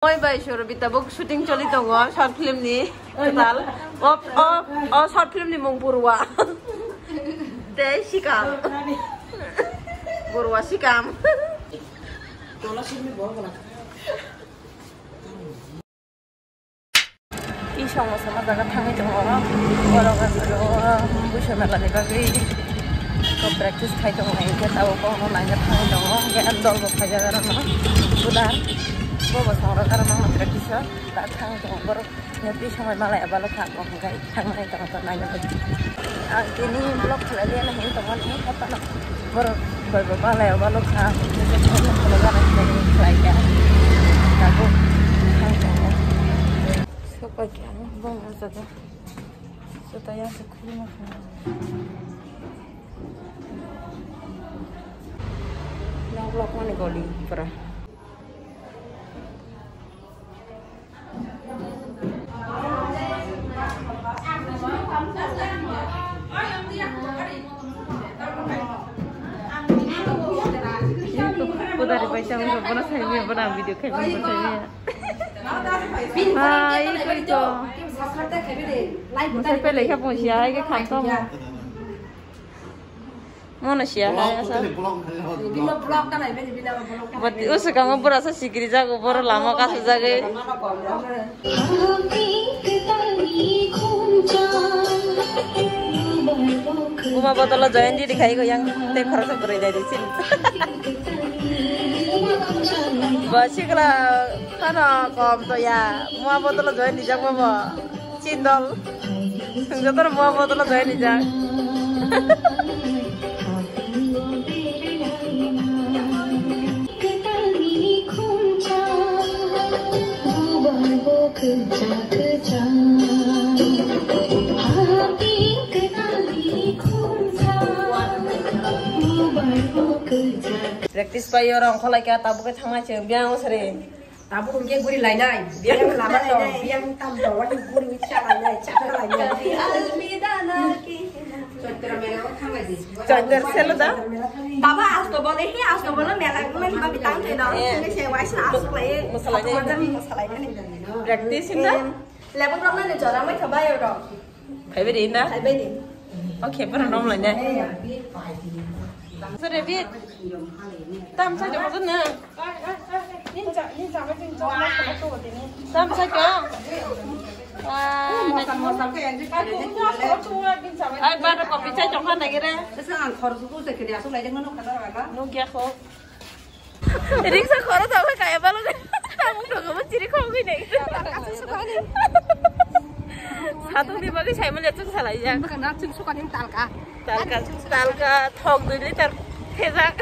Oi bai suru bitabuk shooting choli tongo short film ni total short film ni mung Purwa dei sikam Purwa sikam 이 성어서만 내가 당해 좀 와라 와라가지고 무슨 말라니 바기 그 practice খাই 좀 이게 তাও কোনো লাগে 당해 좀 জ্ঞান দলব খাজারা না উদার বড় সংরা কারণ আমরা practice তা 당해 좀 বড় নেপি সময় মালায় ভালো খাবো গাই থাকমাই তো তো নাই না ini blog kali na hin to man ni kata na boro boro malayah ভালো খাবো kalau ganas dari saya aku Pagi bang saja saya sekolah yang blok mana kali pernah dari baca nggak pernah saya pernah video kayak saya Hai, itu. Saya pilih siapa siapa ini kantor. Mana siapa ya sah? Bila blog kan ada bila blog. Berarti usah kamu berasa sih kerja aku baru lama kasih jaga. Gua botol join di dikai ko yang teh kharaja berai dari sini. Basi kalau kana kom to ya mua botol join di jak baba cindol jotor mua botol join di jak Praktis payo orang kalau kita tabu ke tengah cembiang sering. Tabu dia guri lainai, dia lama to, dia tam to, wani guri bicara lainai, cara lainai. Contoh selo dah. Bapa as to boleh melak men babi tang tu dah. Ini saya wajib as play. Masalahnya ni. Praktis ini. Lepas orang ni cara mai kabayo dah. Kayak begini dah. Kayak begini. Oke, pernah nom lainnya. Serebit. Tam saja maksudnya. Tam saja. Wah, ay baru kopi cai coklat lagi deh. Sekarang harus tu saya kerja asal lagi mana kata orang. Nugia kok. Ini saya korot apa kayak balon. Kamu udah kamu ciri kok gini. Satu di bagi saya melihat itu salah aja. Bukan nak cuma suka yang talka. Talka thok 2 liter thezak.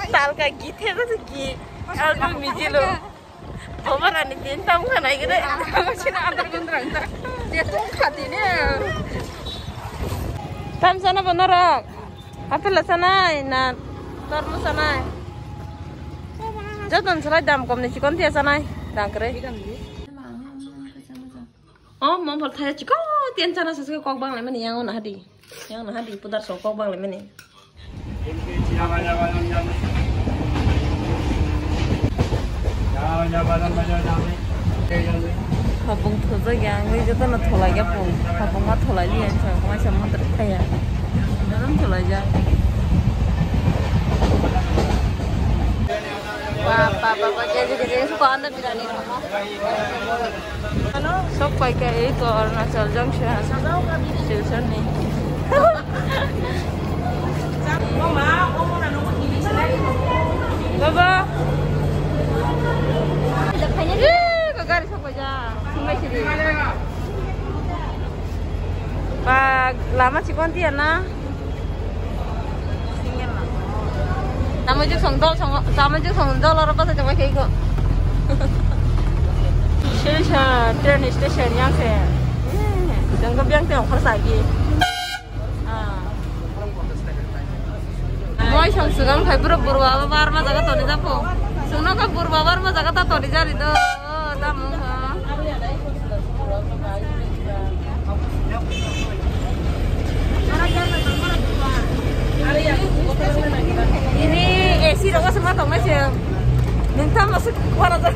Talka gi thezak gi. Aldo mijilo. Obaran din tam kana igre. Kamu cina antar gundrang. Dia tuh katine. Tam sana benerak. Apel sana na termos sana. Jatuh selai dam komni cikon tiasa sana. Dangkre. Oh, mau bertanya ciko tian sana sesuai kok bang lemeni yang mana hadi putar sokok bang lemeni. Habung tuh yang itu tuh nak tolak ya pun, habung mah tolak dia cuma macam mana terkaya, dalam tolak aja. Papa jadi suka anda tidak nih kamu? Halo, sok pakai itu Arunachal Junction, station nih. Baba. Ke garis apa aja? Sungai sini. Pak lama sih kontian nah. Sama juga songdol orang apa saja pakai itu. Train station yang saya. Jangan biang tiang harus lagi. Mau yang sekarang kayak berubah apa mah jaga tadi apa? Sungguh kan berubah mah jaga tak tadi jadi tu. Tamu. Mana Ini AC dong semua tong aja. Minta masuk warna tuh.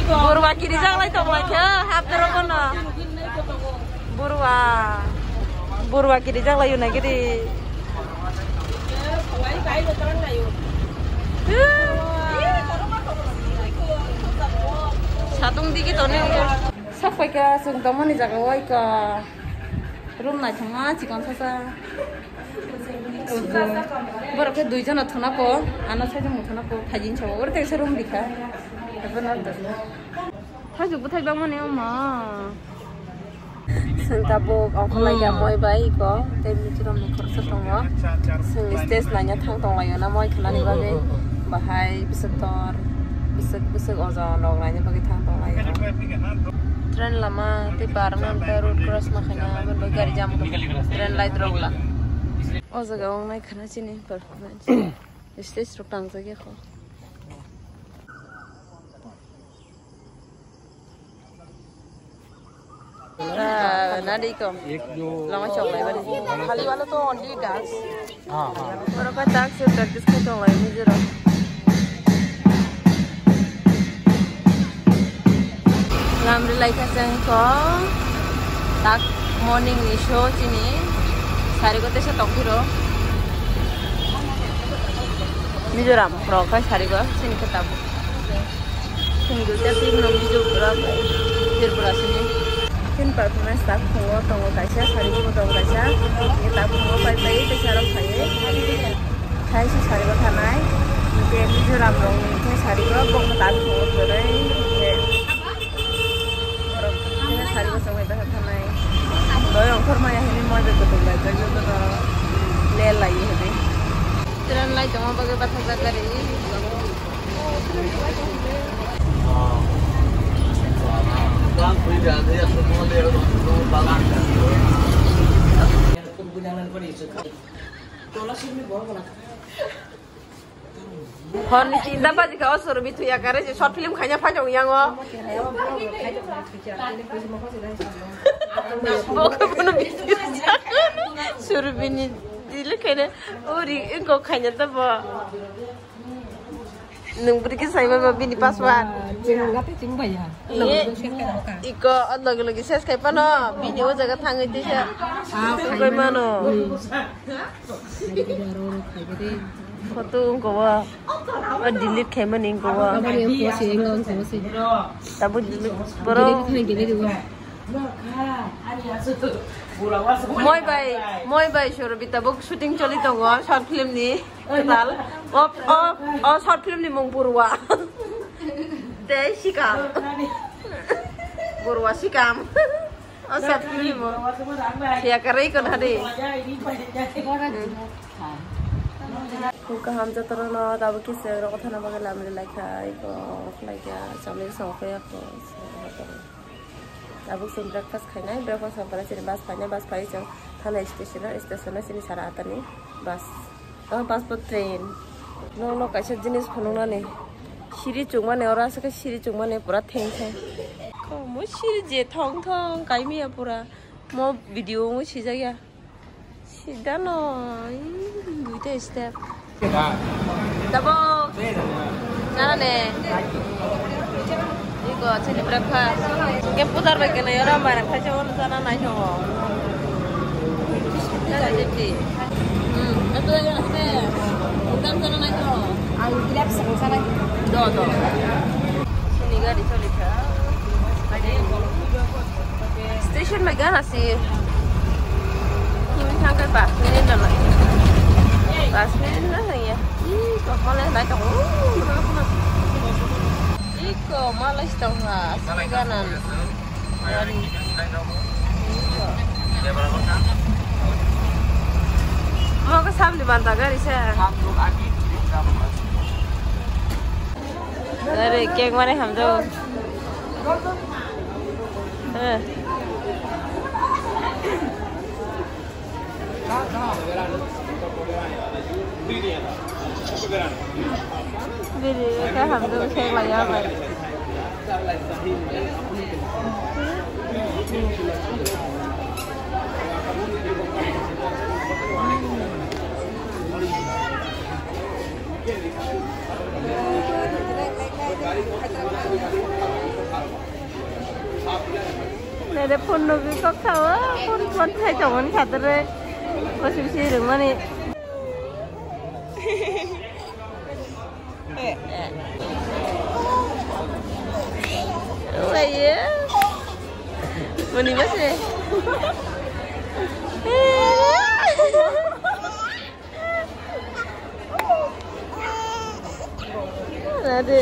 Burwa kiri jangan lagi tong lagi. Hap terus mana? Burwa kiri jangan lagi nak kiri. Satung dikit nih. Sampai ke sungkaman di Jakarta ke rumah tengah cikon sasa. Baru ke 2 John thona ko, anak saya jeng thona ko, hajin coba. Baru terus room dika. Benar tuh. Haju butai bangun ya mah. Sengkapuk aku lagi amoy baik ko, tapi cium nukur setengah. Seng stage nanya tang tong layan amoy kenali bagai bahai besetor. Besek ozon dong lainnya bagi tang lain. Tren lama ti barengan ke road cross makanya berbagai jam tren light dong lah. Oh segawang naik karena sini performance. Stage rutang saja kok. Nadi ko. Lama chok lai bari. Khali wala to only dance. हाँ और अपन डांस से प्रैक्टिस करते हैं मुझे रो Ngambil like aja ko tak morning show sini sari ko tesa tokiro Mizoram proka sari ko sini ketabu sini gulta tim nom Mizoram Tripura sini tin performance tak ko tongo kaisa sari ko tongo kaisa kita ko pai tesa ro khai si sari ko thanai ke Mizoram rong ni sari ko bong tak ko torai sari ko sampai dah thanai doyong formaya ini mau jadi betul baca gitu tuh lelai ini tren lai cuma bagai batas zakari bang tidak ada yang semua lewat balang kegunaan pada itu tolak sini bawa Hon cinta apa jika osur bitu ya karena si short film kayaknya panjang yang oh. Bukan pun bitu suruh bini dulu kayaknya ori engkau kayaknya apa nunggu dikit saya bawa bini password. Jangan nggak penting bayar. Iko lagi ses kayak mana bini udah jaga tangga itu sih. Kayak mana? Foto engkau delete kayak mana engkau tapi bro moi bay suruh kita buk shooting coli tonggo short film ni ketal short film ni mong Purwa deh sikam Purwa sikam short film mo siya kari kon hari Kuka hamza terus tahu kisah orang kata nama kelam lelaki itu sambil sampai aku tahu sebelum breakfast kayaknya breakfast sampai sini bas panjang tanah stasiunnya sini Sarata nih bas buat train no kasih jenis penuh nih siri cuma nih orang sekarang siri cuma nih pura teng kamu siri je tong kami ya pura mau video mau sih ya sida no itu step Double. Cara nih. Iko sini breakfast. Kayak putar begini ya orang banyak kasih orang sana naik semua. Cara jadi. Itu aja nanti. Putar sana naik semua. Aku tidak bisa sana. Do. Sini gak dicolik ya. Station megah sih. Ini tanggal bas ini dulu. Basnya lah ya. Iko malah naik dong. Iko malah dong lah. Seganan. Mau ke Sam di Bantaga di sana. Dari keng mana hamdo. Biri cái hầm tôi xem là do vậy. Này để phun được cái cốc thau á, phun thay chồng anh khát rồi, có sushi được mà nè. Apa ya? Mani masih. Ada.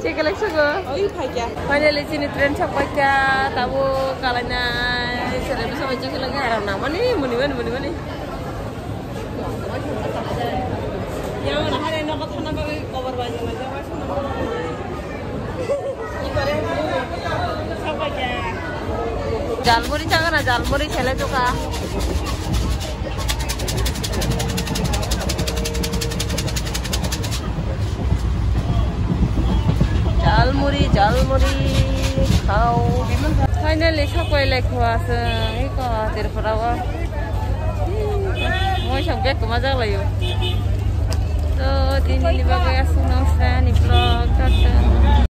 Cek lagi suka. Oh iya pakai. Padahal sini tren sampai ke tahu kalanya sering bisa macam lagi orang nama nih, mani. Yang mana hari ini aku thana bagi cover baju macam mana? Sampai ke. Jalmuri jangan na jalmuri chele juga. Jalmuri kau. Finally sampai lekwas. Iko terperawa. Mau sampai ke mana lagi? So, ini bagai asunang sa ni vlog.